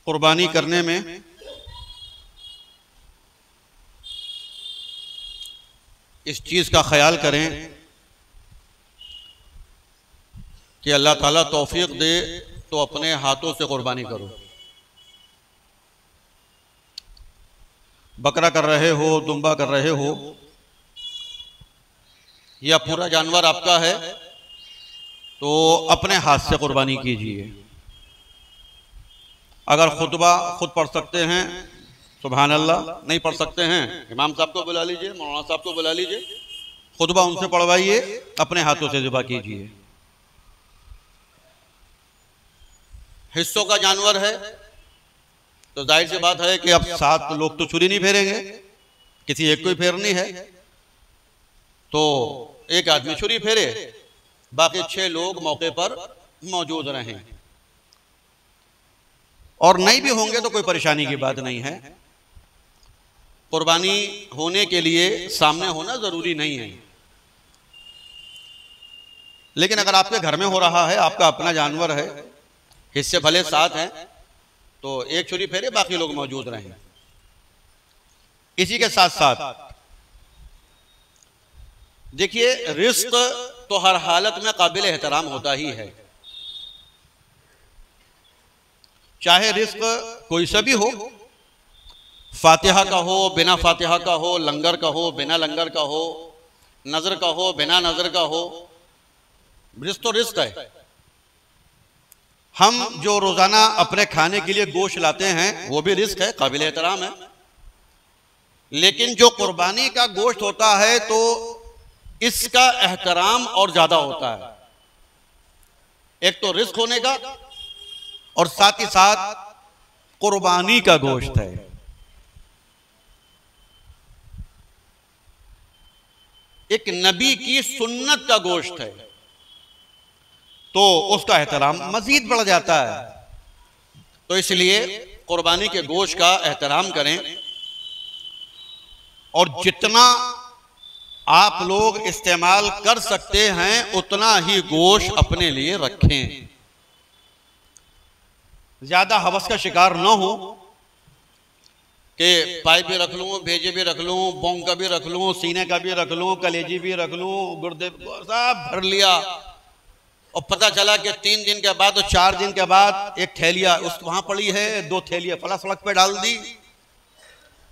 कुर्बानी करने में इस चीज़ का ख्याल करें कि अल्लाह ताला तौफीक दे तो अपने हाथों से कुर्बानी करो। बकरा कर रहे हो, दुम्बा कर रहे हो, या पूरा जानवर आपका है तो अपने हाथ से कुर्बानी कीजिए। अगर खुतबा खुद पढ़ सकते हैं सुभान अल्लाह, नहीं पढ़ सकते हैं इमाम साहब को बुला लीजिए, मौलाना साहब को बुला लीजिए, खुतबा उनसे पढ़वाइए, अपने हाथों से ज़िबा कीजिए। हिस्सों का जानवर है तो जाहिर सी बात है कि अब 7 लोग तो छुरी नहीं फेरेंगे, किसी एक को ही फेरनी है, तो एक आदमी छुरी फेरे, बाकी 6 लोग मौके पर मौजूद रहें। और नहीं भी होंगे तो कोई परेशानी की बात नहीं है। कुर्बानी होने के लिए सामने होना जरूरी नहीं है, लेकिन अगर आपके घर में हो रहा है, आपका अपना जानवर है, हिस्से भले 7 हैं, तो एक छुरी फेरे, बाकी लोग मौजूद रहें। इसी के साथ साथ देखिए, रिस्क तो हर हालत में काबिल एहतराम होता ही है, चाहे रिस्क कोई सा भी हो, फातिहा का हो, बिना फातिहा का हो, लंगर का हो, बिना लंगर का हो, नजर का हो, बिना नजर का हो, रिस्क तो रिस्क है। हम जो रोजाना अपने खाने के लिए गोश्त लाते हैं वो भी रिस्क है, काबिल एहतराम है, लेकिन जो कुर्बानी का गोश्त होता है तो इसका एहतराम और ज्यादा होता है। एक तो रिस्क होने का और साथ ही साथ कुर्बानी का गोश्त है। एक नबी की सुन्नत का गोश्त है तो उसका एहतराम मजीद बढ़ जाता है। तो इसलिए कुर्बानी के गोश्त का एहतराम करें और जितना आप लोग इस्तेमाल कर सकते हैं उतना ही गोश्त अपने लिए रखें। ज्यादा हवस का शिकार न हो कि पाइप भी रख लूं, भेजे भी रख लूं, बोंग का भी रख लूं, सीने का भी रख लूं, कलेजी भी रख लूं, गुर्दे सब भर लिया और पता चला कि 3 दिन के बाद और 4 दिन के बाद एक थैलिया उस वहां पड़ी है, 2 थैलियां फला सड़क पे डाल दी।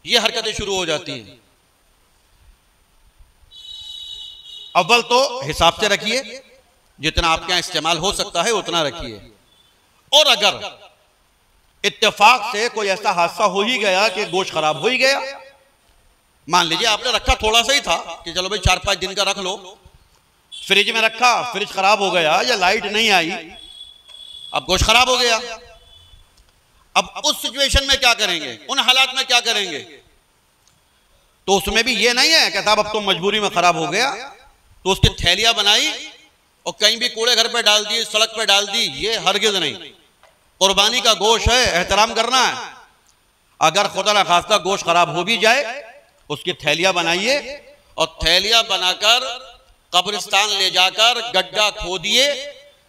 ये हरकतें शुरू हो जाती हैं। अव्वल तो हिसाब से रखिए, जितना आपके यहां इस्तेमाल हो सकता है उतना रखिए। और अगर इत्तेफाक से कोई ऐसा हादसा हो ही गया कि गोश्त खराब हो ही गया, मान लीजिए आपने रखा थोड़ा सा ही था कि चलो भाई 4-5 दिन का रख लो, फ्रिज में रखा, फ्रिज खराब हो गया या लाइट नहीं आई, अब गोश्त खराब हो गया। अब उस सिचुएशन में क्या करेंगे, उन हालात में क्या करेंगे? तो उसमें भी ये नहीं है कि साहब अब तो मजबूरी में खराब हो गया तो उसकी थैलियां बनाई और कहीं भी कूड़े घर पे डाल दी, सड़क पे डाल दी, ये हरगिज नहीं। कुर्बानी का गोश्त है, एहतराम करना है। अगर खुदा न खास्ता गोश्त खराब हो भी जाए, उसकी थैलियां बनाइए और थैलियां बनाकर कब्रिस्तान ले जाकर गड्ढा खोदिए,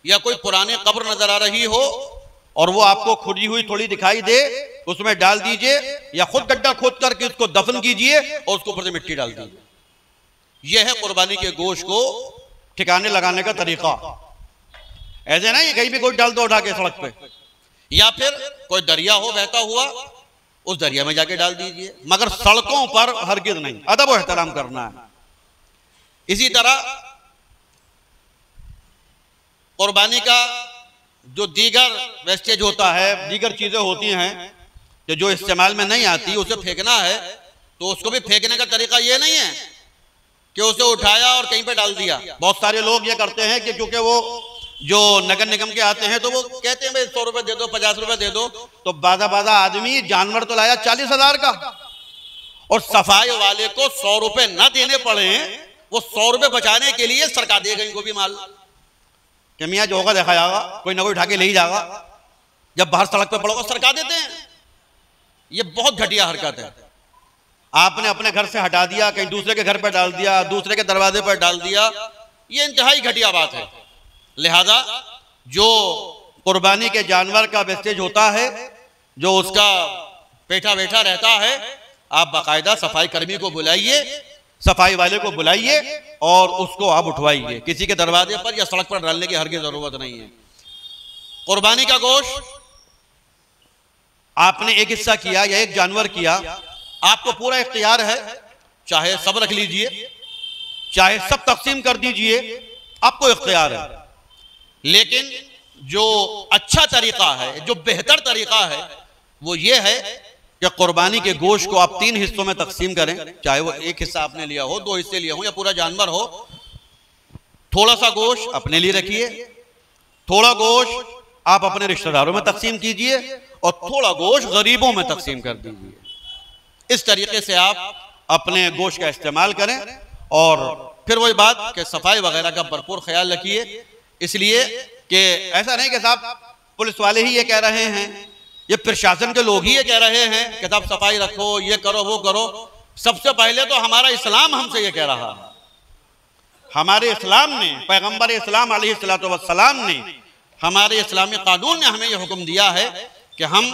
या कोई पुरानी कब्र नजर आ रही हो और वो आपको खुदी हुई थोड़ी दिखाई दे, उसमें डाल दीजिए, या खुद गड्ढा खोद करके उसको दफन कीजिए और उसके ऊपर से मिट्टी डाल दीजिए। यह है कुर्बानी के गोश्त को ठिकाने लगाने का तरीका। ऐसे नहीं कहीं भी गोश्त डाल दो उठा के सड़क पे, या फिर कोई दरिया हो बहता हुआ, उस दरिया में जाके डाल दीजिए, मगर सड़कों पर हरगिज नहीं। अदब और एहतराम करना है। इसी तरह कुर्बानी का जो दीगर वेस्टेज होता है, दीगर चीजें होती हैं कि जो इस्तेमाल में नहीं आती, उसे फेंकना है, तो उसको भी फेंकने का तरीका ये नहीं है कि उसे उठाया और कहीं पे डाल दिया। बहुत सारे लोग ये करते हैं कि क्योंकि वो जो नगर निगम के आते हैं तो वो कहते हैं भाई 100 रुपए दे दो, 50 रुपए दे दो, तो बादा आदमी जानवर तो लाया 40,000 का और सफाई वाले को 100 रुपए न देने पड़े, वो 100 रुपए बचाने के लिए सरकार दे गई को भी माल कि मियाँ जो होगा देखा जाएगा, कोई ना कोई उठा के ले ही जाएगा, जब बाहर सड़क पे पड़ोगा सरकार देते हैं। ये बहुत घटिया हरकत है। आपने अपने घर से हटा दिया, कहीं दूसरे के घर पर डाल दिया, दूसरे के दरवाजे पर डाल दिया, ये इंतहाई घटिया बात है। लिहाजा जो कुर्बानी के जानवर का वेस्टेज होता है जो उसका पेठा बैठा रहता है, आप बाकायदा सफाई कर्मी को बुलाइए, सफाई वाले को बुलाइए और उसको आप उठवाइए। किसी के दरवाजे पर या सड़क पर डालने की हरगिज़ जरूरत नहीं है। कुर्बानी का गोश्त आपने एक हिस्सा किया या एक जानवर किया, आपको पूरा इख्तियार है, चाहे सब रख लीजिए, चाहे सब तकसीम कर दीजिए, आपको इख्तियार है। लेकिन जो अच्छा तरीका है, जो बेहतर तरीका है, वो ये है कि कुर्बानी के गोश्त को आप 3 हिस्सों में तकसीम करें, चाहे वो एक हिस्सा आपने लिया हो, 2 हिस्से लिए हो या पूरा जानवर हो। थोड़ा सा गोश्त अपने लिए रखिए, थोड़ा गोश्त आप अपने रिश्तेदारों में तकसीम कीजिए और थोड़ा गोश्त गरीबों में तकसीम कर दीजिए। इस तरीके से आप अपने गोश्त का इस्तेमाल करें। और फिर वही बात कि सफाई वगैरह का भरपूर ख्याल रखिए, इसलिए कि ऐसा नहीं कि साहब पुलिस वाले ही ये कह रहे हैं, ये प्रशासन के लोग ही ये कह रहे हैं कि साहब सफाई रखो, ये करो, वो करो। सबसे पहले तो हमारा इस्लाम हमसे ये कह रहा है। हमारे इस्लाम ने, पैगंबर इस्लाम अलैहिस्सलाम ने, हमारे इस्लामी कानून ने हमें यह हुक्म दिया है कि हम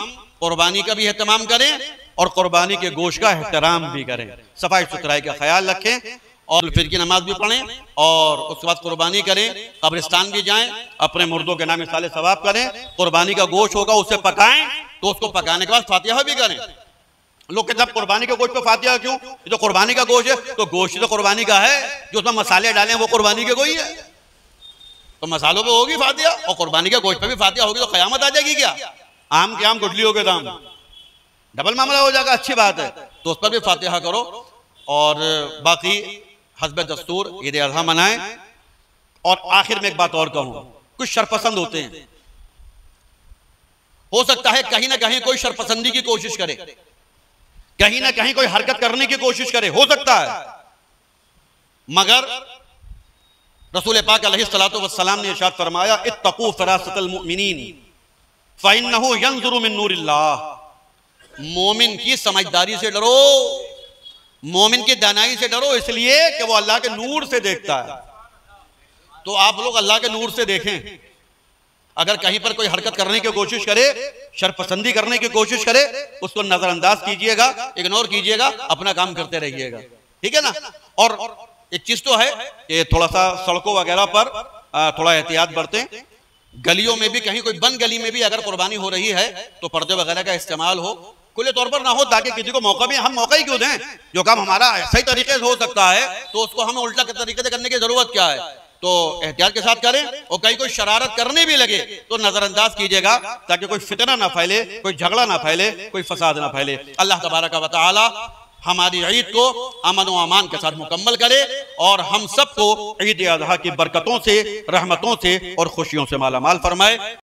कुर्बानी का भी एहतमाम करें और कुर्बानी के गोश्त का एहतराम भी करें, सफाई सुथराई का ख्याल रखें और फिर की नमाज भी पढ़ें और उसके बाद कुर्बानी करें, कब्रिस्तान भी जाएं, अपने मुर्दों के नाम साले सवाब करें। कुर्बानी का गोश्त होगा उसे पकाएं, तो उसको पकाने के बाद फातिहा भी करें। लोग कहते हैं कुर्बानी के गोश्त पे फातिहा क्यों? ये तो कुर्बानी का गोश्त है, तो गोश्त तो कुर्बानी का है, जो उसमें मसाले डाले वो कुर्बानी के कोई है, तो मसालों पे होगी फातिहा और कुर्बानी के गोश्त पे भी फातिहा होगी, तो कयामत आ जाएगी क्या? आम के आम गुठलियों के दाम, डबल मामला हो जाएगा। अच्छी बात है, तो उस पर भी फातिहा करो और बाकी हस्ब दस्तूर ईद अज़हा मनाएं। और आखिर में एक बात और कहूं, कुछ शरपसंद होते हैं, हो सकता है कहीं ना कहीं कोई शरपसंदी की कोशिश करे, कहीं ना कहीं कोई हरकत करने की कोशिश करे, हो सकता है, मगर रसूल पाक अलैहिस्सलातु वस्सलाम ने इरशाद फरमाया, इत्तकू फरासतल मुमिनीन फ़इन्नहु यंज़ुरु मिन नूरिल्लाह। मोमिन की समझदारी से डरो, मोमिन की दानाई से डरो, इसलिए कि वो अल्लाह के नूर से देखता है। तो आप लोग अल्लाह के नूर से देखें। अगर कहीं पर कोई हरकत करने की कोशिश करे, शरपसंदी करने की कोशिश करे, उसको नजरअंदाज कीजिएगा, इग्नोर कीजिएगा, अपना काम करते रहिएगा, ठीक है ना। और एक चीज तो है कि थोड़ा सा सड़कों वगैरह पर थोड़ा एहतियात बरतें। गलियों में भी, कहीं कोई बंद गली में भी अगर कुर्बानी हो रही है तो पर्दे वगैरह का इस्तेमाल हो, खुले तौर पर ना हो, ताकि किसी को मौका भी, हम मौका ही क्यों दें? जो काम हमारा सही तरीके से हो सकता है तो उसको हमें उल्टा तरीके से करने की जरूरत क्या है? तो एहतियात के साथ करें और कहीं कोई शरारत करने भी लगे तो नजरअंदाज कीजिएगा, ताकि कोई फितना ना फैले, कोई झगड़ा ना फैले, कोई फसाद ना फैले। अल्लाह तबारक व तआला हमारी ईद को अमन व अमान के साथ मुकम्मल करे और हम सबको ईद अज़हा की बरकतों से, रहमतों से और खुशियों से माला माल फरमाए।